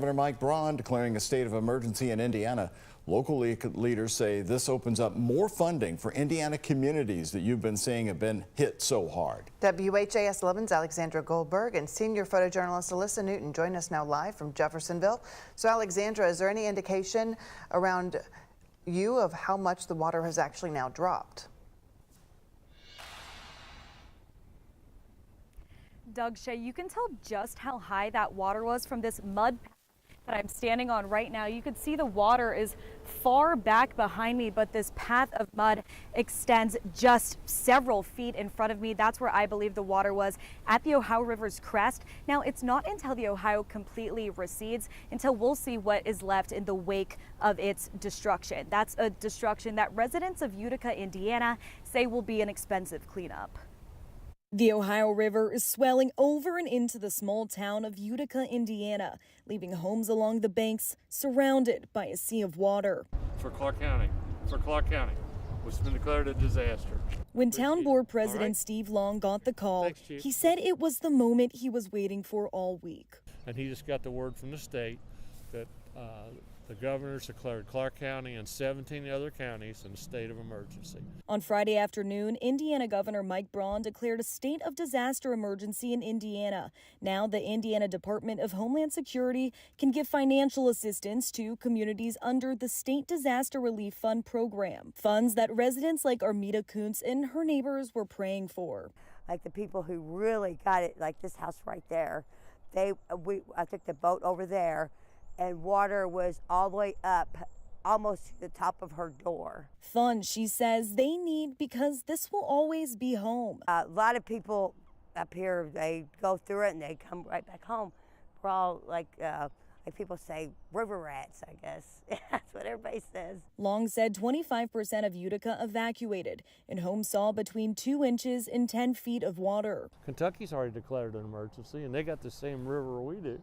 Governor Mike Braun declaring a state of emergency in Indiana. Local leaders say this opens up more funding for Indiana communities that you've been seeing have been hit so hard. WHAS 11's Alexandra Goldberg and senior photojournalist Alyssa Newton join us now live from Jeffersonville. So Alexandra, is there any indication around you of how much the water has actually now dropped? Doug, Shay, you can tell just how high that water was from this mud that I'm standing on right now. You can see the water is far back behind me, but this path of mud extends just several feet in front of me. That's where I believe the water was at the Ohio River's crest. Now, it's not until the Ohio completely recedes until we'll see what is left in the wake of its destruction. That's a destruction that residents of Utica, Indiana say will be an expensive cleanup. The Ohio River is swelling over and into the small town of Utica, Indiana, leaving homes along the banks surrounded by a sea of water. For Clark County, which has been declared a disaster. When Town Board President Steve Long got the call, he said it was the moment he was waiting for all week. And he just got the word from the state that the governor's declared Clark County and 17 other counties in a state of emergency. On Friday afternoon, Indiana Governor Mike Braun declared a state of disaster emergency in Indiana. Now, the Indiana Department of Homeland Security can give financial assistance to communities under the State Disaster Relief Fund program, funds that residents like Armida Kuntz and her neighbors were praying for. Like the people who really got it, like this house right there, I took the boat over there, and water was all the way up, almost to the top of her door. Funds, she says, they need because this will always be home. A lot of people up here, they go through it and they come right back home. We're all like people say, river rats, I guess. That's what everybody says. Long said 25% of Utica evacuated, and homes saw between 2 inches and 10 feet of water. Kentucky's already declared an emergency, and they got the same river we do.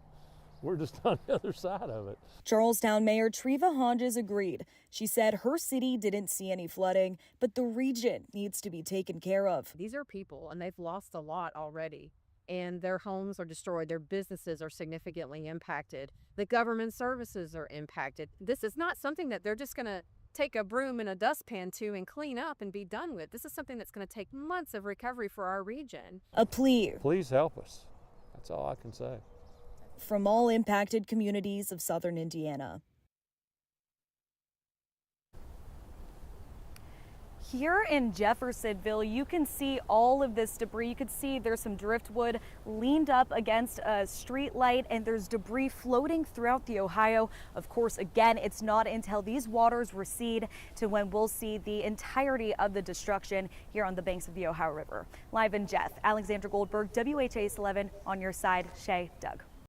We're just on the other side of it. Charlestown Mayor Treva Hodges agreed. She said her city didn't see any flooding, but the region needs to be taken care of. These are people, and they've lost a lot already, and their homes are destroyed. Their businesses are significantly impacted. The government services are impacted. This is not something that they're just going to take a broom and a dustpan to and clean up and be done with. This is something that's going to take months of recovery for our region. A plea. Please help us. That's all I can say. From all impacted communities of southern Indiana. Here in Jeffersonville, you can see all of this debris. You can see there's some driftwood leaned up against a street light, and there's debris floating throughout the Ohio. Of course, again, it's not until these waters recede to when we'll see the entirety of the destruction here on the banks of the Ohio River. Live in Jeff, Alexandra Goldberg, WHAS 11 on your side. Shay, Doug.